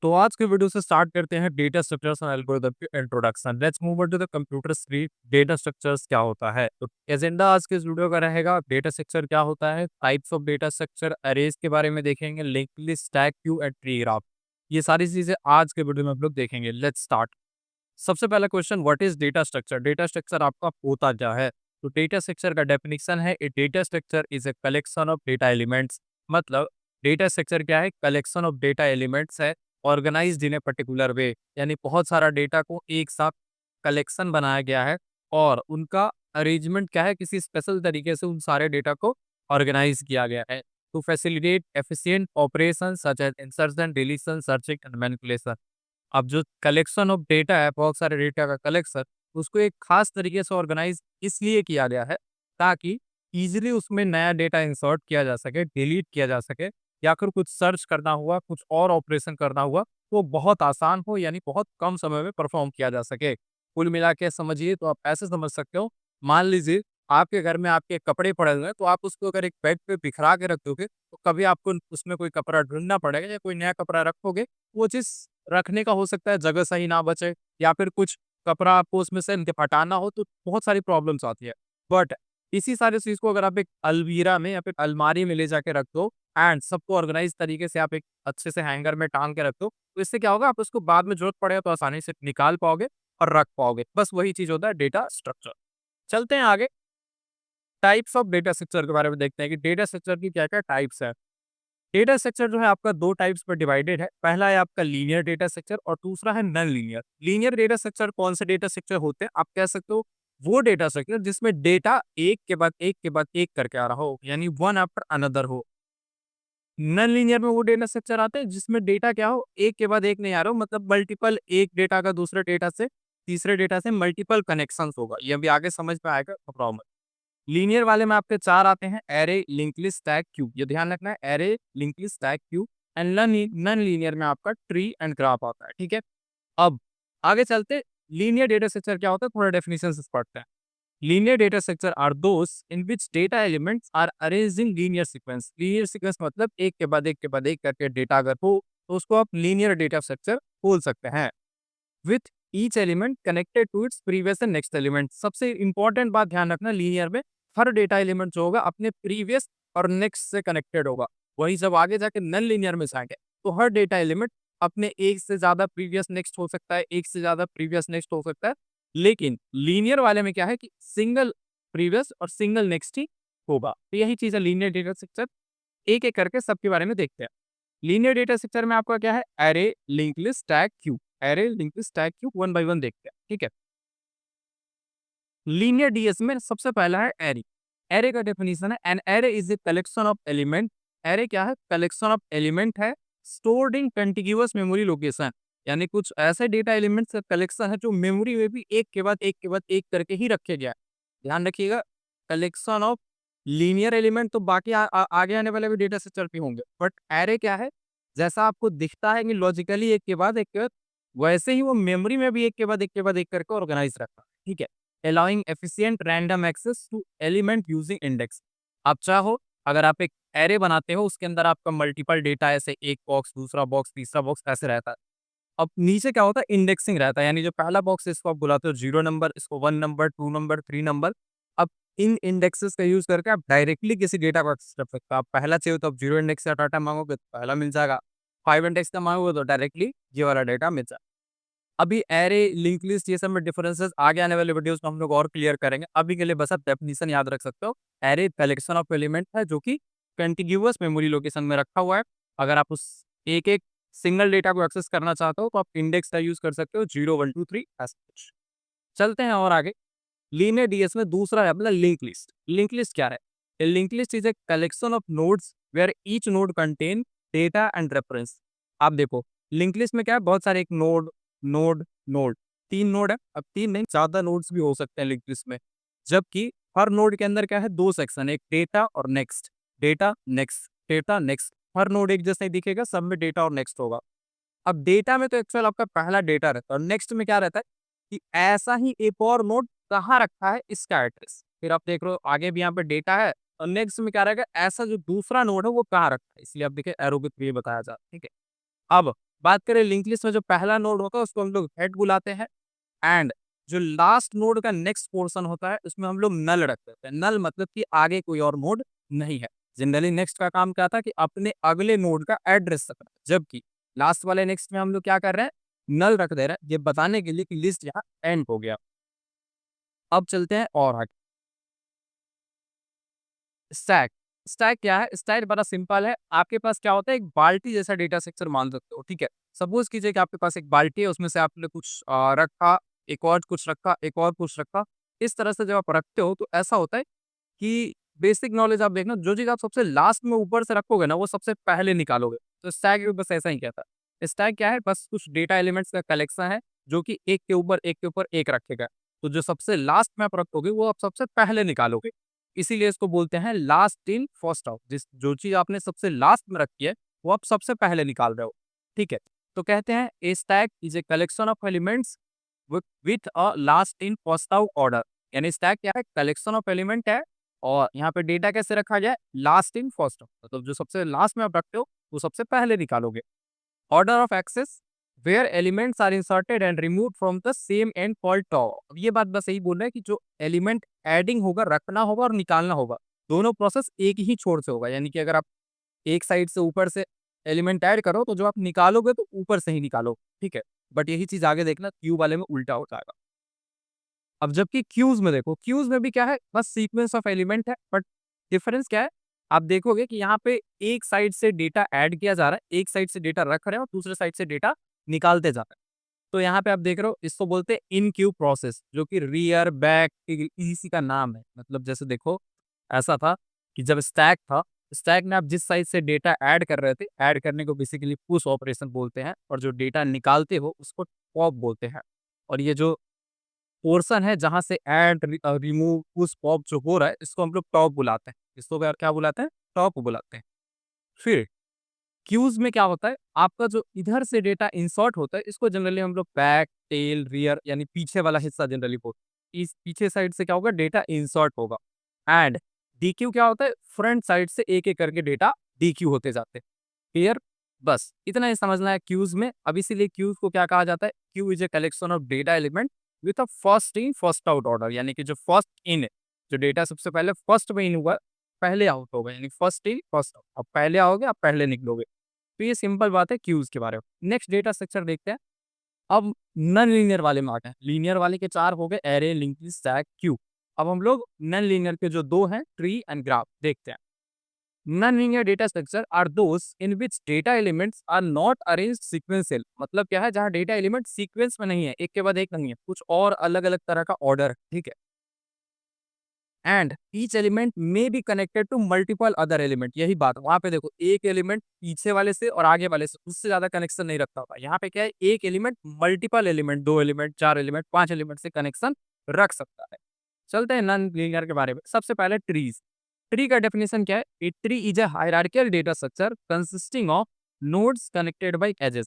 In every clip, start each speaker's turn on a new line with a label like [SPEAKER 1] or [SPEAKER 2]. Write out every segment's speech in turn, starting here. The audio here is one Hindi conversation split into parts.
[SPEAKER 1] तो आज के वीडियो से स्टार्ट करते हैं डेटा स्ट्रक्चर्स एंड एल्गोरिथम की introduction. Let's move on to the computer screen. Data structures क्या होता है? तो एजेंडा आज के इस वीडियो का रहेगा डेटा स्ट्रक्चर क्या होता है, types of data structure, arrays के बारे में देखेंगे, link list, stack, Q and tree graph. ये सारी चीजें आज के वीडियो में हम लोग देखेंगे। Let's start. सबसे पहला question, what is data structure? Data structure आपका होता क्या है? तो डेटा स्ट्रक्चर का डेफिनेशन है, a data structure is a collection of data elements. मतलब डेटा स्ट्रक्चर क्या है? कलेक्शन ऑफ डेटा एलिमेंट्स है, organised in a particular way. यानी बहुत सारा डेटा को एक साथ कलेक्शन बनाया गया है और उनका अरेंजमेंट क्या है, किसी स्पेशल तरीके से उन सारे डेटा को ऑर्गेनाइज किया गया है to facilitate efficient operation such as insertion, deletion, searching and manipulation. अब जो कलेक्शन ऑफ डेटा है, बहुत सारे डेटा का कलेक्शन, उसको एक खास तरीके से ऑर्गेनाइज इसलिए किया गया है ताकि इजीली उसमें नया डेटा इंसर्ट किया जा सके, डिलीट किया जा सके, या फिर कुछ सर्च करना हुआ, कुछ और ऑपरेशन करना हुआ तो बहुत आसान हो, यानी बहुत कम समय में परफॉर्म किया जा सके। कुल मिला के समझिए तो आप ऐसे समझ सकते हो, मान लीजिए आपके घर में आपके कपड़े पड़े हुए हैं, तो आप उसको अगर एक बेड पे बिखरा के रख दोगे तो कभी आपको उसमें कोई कपड़ा ढूंढना पड़ेगा या कोई नया कपड़ा रखोगे, वो चीज रखने का हो सकता है जगह सही ना बचे, या फिर कुछ कपड़ा आपको उसमें से हटाना हो तो बहुत सारी प्रॉब्लम्स आती है। बट इसी सारी चीज को अगर आप एक अलमीरा में या फिर अलमारी में ले जाके रख दो एंड सबको ऑर्गेनाइज तरीके से आप एक अच्छे से हैंगर में टांग के रख दो, तो इससे क्या होगा, आप उसको बाद में जरूरत पड़ेगा तो आसानी से निकाल पाओगे और रख पाओगे। बस वही चीज होता है डेटा स्ट्रक्चर। चलते हैं आगे, टाइप्स ऑफ डेटा स्ट्रक्चर के बारे में देखते हैं कि डेटा स्ट्रक्चर की क्या क्या टाइप्स है। डेटा स्ट्रक्चर जो है आपका दो टाइप्स पर डिवाइडेड है। पहला है आपका लीनियर डेटा स्ट्रक्चर और दूसरा है non linear. Linear data structure कौन से डेटा स्ट्रक्चर होते हैं? आप कह सकते हो वो डेटा स्ट्रक्चर जिसमें डेटा एक के बाद एक के बाद एक करके आ रहा हो, यानी वन आफ्टर अनदर हो। नॉन लीनियर में वो डेटा स्ट्रक्चर आते हैं जिसमें डेटा क्या हो, एक के बाद एक नहीं आ रहा हो, मतलब मल्टीपल, एक डेटा का दूसरे डेटा से तीसरे डेटा से मल्टीपल कनेक्शंस होगा। ये अभी आगे समझ में आएगा, घबराओ मत। लीनियर वाले में आपके चार आते हैं, array, link list, stack, Q. ये ध्यान रखना है, array, link list, stack, Q. And non linear में आपका ट्री एंड ग्राफ आता है। ठीक है, अब आगे चलते, लीनियर डेटा स्ट्रक्चर क्या होता है, थोड़ा डेफिनेशन से पढ़ते हैं। Linear data structure are those in which data elements are arranged in linear sequence. Linear sequence मतलब एक के बाद एक के बाद एक करके डेटा अगर हो तो उसको आप लीनियर डेटा स्ट्रक्चर बोल सकते हैं। With each element connected to its previous and next element. सबसे इंपॉर्टेंट बात ध्यान रखना, लीनियर में हर डेटा एलिमेंट जो होगा अपने प्रीवियस और नेक्स्ट से कनेक्टेड होगा। वहीं जब आगे जाके नॉन लीनियर में जाएंगे तो हर डेटा एलिमेंट अपने एक से ज्यादा प्रीवियस नेक्स्ट हो सकता है, एक से ज्यादा प्रीवियस नेक्स्ट हो सकता है। लेकिन लीनियर वाले में क्या है कि सिंगल प्रीवियस और सिंगल नेक्स्ट ही होगा। तो यही चीज है लीनियर डेटा स्ट्रक्चर। एक एक करके सबके बारे में देखते हैं। लीनियर डेटा स्ट्रक्चर में आपका क्या है, array, link list, stack, Q. Array, link list, stack, Q, one by one देखते हैं। ठीक है, लीनियर डीएस में सबसे पहला है एरे। एरे का डेफिनेशन है, an array is a collection of element. Array क्या है? कलेक्शन ऑफ एलिमेंट है, stored in continuous memory location. यानी कुछ ऐसे डेटा एलिमेंट्स का कलेक्शन है जो मेमोरी में भी एक के बाद एक के बाद एक करके ही रखे गया है। ध्यान रखिएगा, कलेक्शन ऑफ लीनियर एलिमेंट तो बाकी आगे आने वाले भी डेटा स्ट्रक्चर पे होंगे, बट एरे क्या है, जैसा आपको दिखता है कि लॉजिकली एक के बाद एक के बाद, वैसे ही वो मेमोरी में भी एक के बाद एक के बाद एक करके ऑर्गेनाइज रखा है। ठीक है, allowing efficient random access to element using index। आप चाहो, अगर आप एक एरे बनाते हो उसके अंदर आपका मल्टीपल डेटा, ऐसे एक बॉक्स, दूसरा बॉक्स, तीसरा बॉक्स ऐसे रहता है। अब नीचे क्या होता है, इंडेक्सिंग रहता है, यानी जो पहला बॉक्स है इसको आप बुलाते हो जीरो नंबर, इसको one number, two number, three number. अब इन इंडेक्सेस का यूज करके आप डायरेक्टली किसी डेटा को एक्सेस कर सकते हो। आप पहला चाहिए तो आप जीरो इंडेक्स का डाटा मांगोगे तो पहला मिल जाएगा, फाइव इंडेक्स का मांगोगे तो डायरेक्टली ये वाला डेटा मिल जाएगा। अभी एरे, लिंक लिस्ट, ये सब में डिफरेंसेस आगे आने वाले वीडियोस में हम लोग और क्लियर करेंगे। अभी के लिए बस आप डेफिनेशन याद रख सकते हो। एरे कलेक्शन ऑफ एलिमेंट है जो कि कंटिन्यूअस मेमोरी लोकेशन में रखा हुआ है। अगर आप उस एक एक सिंगल डेटा को एक्सेस करना चाहते हो तो आप इंडेक्स का यूज कर सकते हो, 0 1 2 3 ऐसा कुछ। चलते हैं और आगे, लीनियर डीएस में दूसरा है अपना लिंक लिस्ट। लिंक लिस्ट क्या है? Link list is a collection of nodes where each node contain data and reference. आप देखो, लिंक लिस्ट में क्या है, बहुत सारे एक नोड, नोड, नोड, तीन नोड है। अब तीन नहीं, ज्यादा नोड्स भी हो सकते हैं लिंक लिस्ट में, जबकि हर नोड के अंदर क्या है, दो सेक्शन, एक डेटा और next. Data next, data next. हर नोड एक जैसा ही दिखेगा, सब में डेटा और नेक्स्ट होगा। अब डेटा में तो एक्चुअल आपका पहला डेटा रहता है, और नेक्स्ट में क्या रहता है कि ऐसा ही एक और नोड कहाँ रखा है इसका एड्रेस। फिर आप देख रहे हो आगे भी यहाँ पे डेटा है, और नेक्स्ट में क्या रहेगा, ऐसा जो दूसरा नोड है वो कहाँ रखा है, इसलिए आप देखिए एरो के थ्रू ये बताया जाता है। ठीक है, अब बात करें लिंक लिस्ट में जो पहला नोड होता है उसको हम लोग हेड बुलाते हैं, एंड जो लास्ट नोड का नेक्स्ट पोर्शन होता है उसमें हम लोग नल रख देते हैं। नल मतलब कि आगे कोई और नोड नहीं है। जनरली नेक्स्ट का काम क्या था कि अपने अगले नोड का एड्रेस रखना, जबकि लास्ट वाले नेक्स्ट में हम लोग क्या कर रहे हैं, नल रख दे रहे हैं, ये बताने के लिए कि लिस्ट यहाँ एंड हो गया। अब चलते हैं और आगे। स्टैक, स्टैक क्या है? स्टैक बड़ा सिंपल है। आपके पास क्या होता है, एक बाल्टी जैसा डेटा स्ट्रक्चर मान सकते हो, ठीक है। सपोज कीजिए कि आपके पास एक बाल्टी है, उसमें से आपने कुछ रखा, एक और कुछ रखा, एक और कुछ रखा। इस तरह से जब आप रखते हो तो ऐसा होता है कि बेसिक नॉलेज आप देखना, जो चीज़ आप सबसे लास्ट में ऊपर से रखोगे ना, वो सबसे पहले निकालोगे। तो स्टैक भी बस ऐसा ही कहता है। स्टैक क्या है? बस कुछ डेटा एलिमेंट्स का कलेक्शन है, जो कि एक के ऊपर एक के ऊपर एक रखेगा। तो जो सबसे लास्ट में आप रखोगे, वो आप सबसे पहले निकालोगे। इसीलिए इसको बोलते हैं लास्ट इन फर्स्ट आउट। जिस जो चीज़ आपने सबसे लास्ट में रखी है, वो आप सबसे पहले निकाल रहे हो, ठीक है। तो कहते हैं ए stack is a collection of elements with a last in first out order. यानी स्टैक क्या है? कलेक्शन ऑफ एलिमेंट है, और यहाँ पे डेटा कैसे रखा जाए? लास्ट इन फर्स्ट आउट, मतलब जो सबसे लास्ट में आप रखते हो वो सबसे पहले निकालोगे। Order of access where elements are inserted and removed from the same end fall top. अब ये बात बस यही बोल रहा है कि जो एलिमेंट एडिंग होगा, रखना होगा और निकालना होगा, दोनों प्रोसेस एक ही छोर से होगा। यानी कि अगर आप एक साइड से ऊपर से एलिमेंट ऐड करो, तो जो आप निकालोगे तो ऊपर से ही निकालो, ठीक है। बट यही चीज आगे देखना, क्यू वाले में उल्टा हो जाएगा। अब जबकि क्यूज में देखो, क्यूज में भी क्या है, बस सीक्वेंस ऑफ एलिमेंट है, बट डिफरेंस क्या है? आप देखोगे कि यहाँ पे एक साइड से डेटा ऐड किया जा रहा है, एक साइड से डेटा रख रहे हैं और दूसरे साइड से डेटा निकालते जा रहे हैं। तो यहाँ पे आप देख रहे हो, इसको बोलते हैं इन क्यू प्रोसेस, जो कि रियर बैक इसी का नाम है। मतलब जैसे देखो, ऐसा था कि जब स्टैक था, स्टैक में आप जिस साइड से डेटा ऐड कर रहे थे, ऐड करने को बेसिकली पुश ऑपरेशन बोलते हैं, और जो डेटा निकालते हो उसको पॉप बोलते हैं। और ये जो पोर्शन है जहाँ से ऐड, रिमूव, पुश, पॉप जो हो रहा है, इसको हम लोग टॉप बुलाते हैं। इसको क्या बुलाते हैं? टॉप बुलाते हैं। फिर क्यूज में क्या होता है, आपका जो इधर से डेटा इंसर्ट होता है, इसको जनरली हम लोग बैक, टेल, रियर यानी पीछे वाला हिस्सा जनरली बोलते हैं। इस पीछे साइड से क्या होगा, डेटा इंसर्ट होगा। एंड डीक्यू क्या होता है, फ्रंट साइड से एक एक करके डेटा डीक्यू होते जाते हैं। क्लियर? बस इतना ही समझना है क्यूज में। अब इसीलिए क्यूज को क्या कहा जाता है, Q is a collection of data element with a first in first out order. यानी कि जो फर्स्ट इन है, जो डेटा सबसे पहले फर्स्ट में इन हुआ, पहले आउट होगा, यानी फर्स्ट इन फर्स्ट आउट। अब पहले आओगे, आप पहले निकलोगे। तो ये सिंपल बात है क्यूज के बारे में। नेक्स्ट डेटा स्ट्रक्चर देखते हैं। अब नन लीनियर वाले में आते हैं। लीनियर वाले के चार हो गए, array, link list, stack, Q. अब हम लोग नन लीनियर के जो दो हैं, ट्री एंड ग्राफ, देखते हैं। Non linear data structure are those in which data elements are not arranged sequential. मतलब क्या है, जहां डेटा एलिमेंट सीक्वेंस में नहीं है, एक के बाद एक नहीं है, कुछ और अलग अलग तरह का ऑर्डर है, ठीक है। And each element may be connected to multiple other element. यही बात वहां पे देखो, एक एलिमेंट पीछे वाले से और आगे वाले से उससे ज्यादा कनेक्शन नहीं रखता होगा। यहाँ पे क्या है, एक एलिमेंट मल्टीपल एलिमेंट, दो एलिमेंट, चार एलिमेंट, पांच एलिमेंट से कनेक्शन रख सकता है। चलते हैं नॉन लीनियर के बारे में। सबसे पहले ट्रीज। ट्री का डेफिनेशन क्या है? A tree is a hierarchical data structure consisting of nodes connected by edges.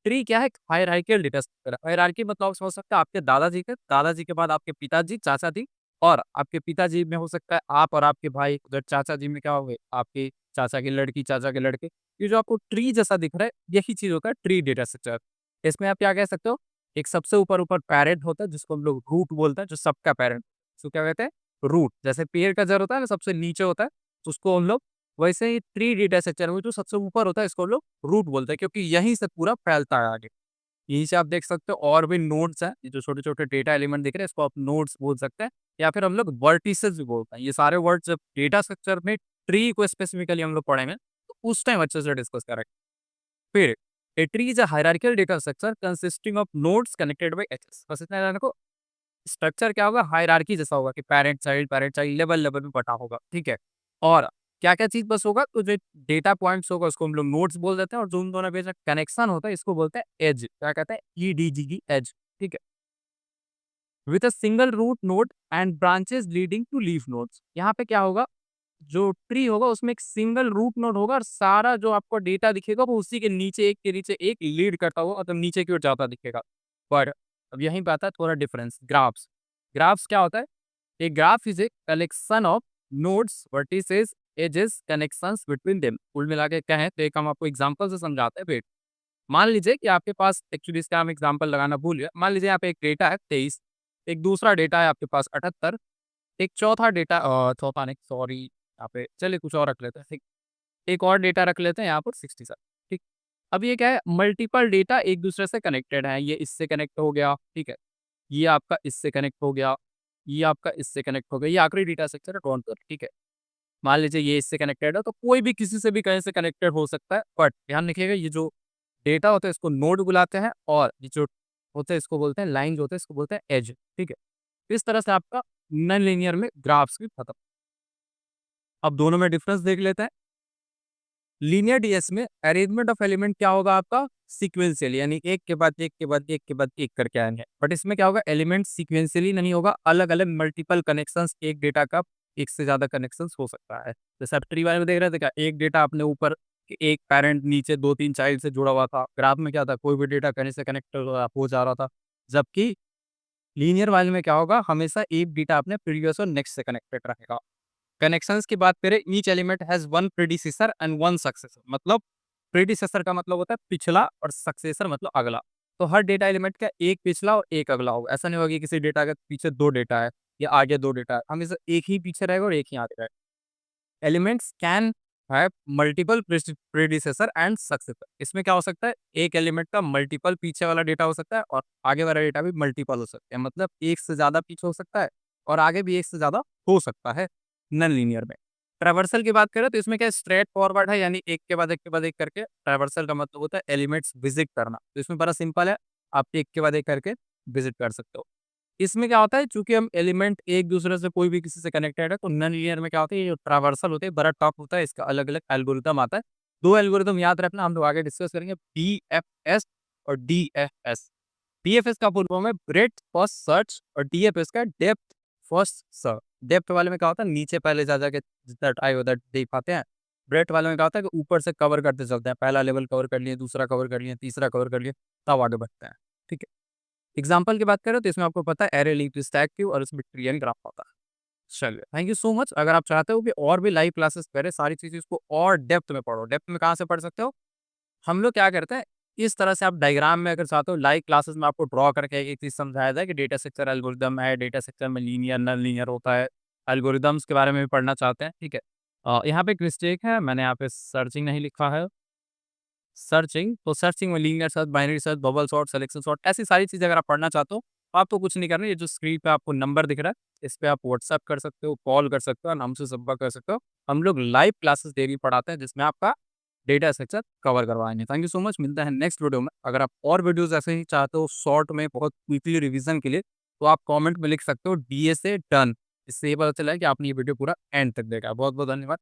[SPEAKER 1] Tree क्या है? Hierarchical data structure. हायरार्की मतलब आप समझ सकते हैं, आपके दादाजी के बाद आपके पिताजी, चाचा जी, और आपके पिताजी में हो सकता है आप और आपके भाई, उधर चाचा जी में क्या होंगे, आपके चाचा की लड़की, चाचा के लड़के। ये जो आपको ट्री जैसा दिख रहा है, यही चीज होता है ट्री डेटा स्ट्रक्चर। इसमें आप क्या कह सकते हो, एक सबसे ऊपर ऊपर पेरेंट होता है, जिसको हम लोग रूट बोलते हैं, जो सबका पेरेंट। उसको क्या कहते हैं? रूट। जैसे पेड़ का जड़ होता है ना, सबसे नीचे होता है, तो उसको हम लोग, वैसे ही ट्री डेटा स्ट्रक्चर में जो सबसे ऊपर होता है, इसको हम लोग रूट बोलते हैं, क्योंकि यहीं से पूरा फैलता है आगे। यहीं से आप देख सकते हो और भी नोड्स हैं, ये जो छोटे-छोटे डेटा एलिमेंट दिख रहे हैं, इसको आप नोड्स बोल सकते हैं, या फिर हम लोग वर्टिसेस भी बोलते हैं। ये सारे वर्ड्स जब डेटा स्ट्रक्चर में ट्री को स्पेसिफिकली हम लोग पढ़ेंगे, तो उस टाइम अच्छे से डिस्कस करेंगे। फिर a tree is a hierarchical data structure consisting of nodes connected by edges. बस इतना जाने को, स्ट्रक्चर क्या होगा, हायरार्की जैसा होगा कि पैरेंट चाइल्ड लेवल लेवल में बटा होगा, ठीक है। और क्या-क्या चीज़ बस होगा, तो जो डेटा पॉइंट्स होगा उसको हम लोग नोड्स बोल देते हैं, और जो उन दोनों के बीच में कनेक्शन होता है इसको बोलते हैं एज। क्या कहते हैं? ईडीजीई, एज, ठीक है। With a single root node and branches leading to leaf nodes. यहाँ पे क्या होगा, जो ट्री होगा उसमें एक सिंगल रूट नोड होगा, और सारा जो आपको डेटा दिखेगा वो उसी के नीचे एक के नीचे एक लीड करता हुआ, मतलब नीचे की ओर जाता दिखेगा। पर अब यहीं पे आता है थोड़ा डिफरेंस, ग्राफ्स। ग्राफ्स क्या होता है? A graph is a collection of nodes, vertices, edges, connections between them। कुल मिला के कहें तो एक हम आपको एग्जांपल से समझाते हैं। वेट, मान लीजिए कि आपके पास एक्चुअली इसका हम एग्जांपल लगाना भूल गए। मान लीजिए यहाँ पे एक डेटा है 23, एक दूसरा डेटा है आपके पास 78, एक चौथा डेटा चौथा नहीं सॉरी यहाँ पे चलिए कुछ और रख लेते हैं, ठीक। एक और डेटा रख लेते हैं यहाँ पर 67, ठीक। अब ये क्या है, मल्टीपल डेटा एक दूसरे से कनेक्टेड है। ये इससे कनेक्ट हो गया, ठीक है। ये आपका इससे कनेक्ट हो गया, ये आपका इससे कनेक्ट हो गया, ये आखिरी डेटा स्ट्रक्चर है कौन सा, ठीक है। मान लीजिए ये इससे कनेक्टेड है, तो कोई भी किसी से भी कहीं से कनेक्टेड हो सकता है, बट ध्यान रखिएगा ये जो डेटा होता है इसको नोड बुलाते हैं, और ये जो होते हैं इसको बोलते हैं लाइन, जो होते हैं इसको बोलते हैं एज, ठीक है। इस तरह से आपका नॉन लीनियर में ग्राफ्स भी खत्म। अब दोनों में डिफरेंस देख लेते हैं। लीनियर डीएस में अरेंजमेंट ऑफ एलिमेंट क्या होगा आपका, सीक्वेंशियल, यानी एक के बाद एक के बाद एक के बाद एक करके आएंगे। बट इसमें क्या होगा, एलिमेंट सीक्वेंशियली नहीं होगा, अलग अलग मल्टीपल कनेक्शंस, एक डेटा का एक से ज्यादा कनेक्शंस हो सकता है। जैसे आप ट्री वाले में देख रहे थे क्या, एक डेटा अपने ऊपर, एक पेरेंट नीचे दो तीन चाइल्ड से जुड़ा हुआ था। ग्राफ में क्या था, कोई भी डेटा कहीं से कनेक्ट हो जा रहा था। जबकि लीनियर वाले में क्या होगा, हमेशा एक डेटा अपने प्रीवियस और नेक्स्ट से कनेक्टेड रहेगा। कनेक्शंस की बात करें, each element has one predecessor and one successor. मतलब प्रीडिसेसर का मतलब होता है पिछला, और सक्सेसर मतलब अगला। तो हर डेटा एलिमेंट का एक पिछला और एक अगला होगा। ऐसा नहीं होगा कि किसी डेटा के पीछे दो डेटा है या आगे दो डेटा है, हमेशा एक ही पीछे रहेगा और एक ही आगे रहेगा। Elements can have multiple predecessor and successor. इसमें क्या हो सकता है, एक एलिमेंट का मल्टीपल पीछे वाला डेटा हो सकता है, और आगे वाला डेटा भी मल्टीपल हो सकता है। मतलब एक से ज्यादा पीछे हो सकता है, और आगे भी एक से ज्यादा हो सकता है नॉन लीनियर में। ट्रैवर्सल की बात करें तो इसमें क्या स्ट्रेट फॉरवर्ड है, यानी एक के बाद एक के बाद एक करके। ट्रैवर्सल का मतलब होता है एलिमेंट्स विजिट करना। तो इसमें बड़ा सिंपल है, आप एक के बाद एक करके विजिट कर सकते हो। इसमें क्या होता है, चूंकि हम एलिमेंट एक दूसरे से कोई भी किसी से कनेक्टेड है, तो नॉन लीनियर में क्या होता है, ये जो ट्रावर्सल होते हैं बड़ा टफ होता है, इसका अलग अलग एल्गोरिदम आता है। दो एल्गोरिदम याद रखना, हम लोग आगे डिस्कस करेंगे, BFS और DFS। BFS का फुल फॉर्म है ब्रेड्थ फर्स्ट सर्च, और DFS का डेप्थ फर्स्ट सर्च। डेप्थ वाले में क्या होता है, नीचे पहले जा जाके जितना आए उधर देख पाते हैं। ब्रेड्थ वाले में क्या होता है कि ऊपर से कवर करते चलते हैं, पहला लेवल कवर कर लिए, दूसरा कवर कर लिए, तीसरा कवर कर लिए, तब आगे बढ़ते हैं, ठीक है। एग्जाम्पल की बात करें तो इसमें आपको पता है एरे लिंक्ड स्टैक क्यू, और इसमें ट्री एंड ग्राफ होता है। चलिए, थैंक यू सो मच। अगर आप चाहते हो कि और भी लाइव क्लासेस करें, सारी चीज़ें इसको और डेप्थ में पढ़ो। डेप्थ में कहाँ से पढ़ सकते हो, हम लोग क्या करते हैं, इस तरह से आप डायग्राम में अगर चाहते हो लाइव क्लासेस में आपको ड्रॉ करके एक चीज़ समझाया जाए कि डेटा स्ट्रक्चर एल्गोरिदम है, डेटा स्ट्रक्चर में लीनियर नॉन लीनियर होता है, एल्गोरिदम्स के बारे में भी पढ़ना चाहते हैं, ठीक है। यहाँ पे एक मिस्टेक है, मैंने यहाँ पे सर्चिंग नहीं लिखा है। सर्चिंग, तो सर्चिंग में linear search, binary search, bubble sort, selection sort, ऐसी सारी चीज़ें अगर आप पढ़ना चाहते हो, तो आपको कुछ नहीं करना है। ये जो स्क्रीन पे आपको नंबर दिख रहा है, इस पे आप व्हाट्सएप कर सकते हो, कॉल कर सकते हो, और हमसे संपर्क कर सकते हो। हम लोग लाइव क्लासेस डेली पढ़ाते हैं, जिसमें आपका डेटा स्ट्रक्चर कवर करवाएंगे। थैंक यू सो मच, मिलते हैं नेक्स्ट वीडियो में। अगर आप और वीडियोज़ ऐसे ही चाहते हो शॉर्ट में बहुत क्विकली रिवीजन के लिए, तो आप कमेंट में लिख सकते हो DSA डन। इससे ये पता चला है कि आपने ये वीडियो पूरा एंड तक देखा। बहुत बहुत धन्यवाद।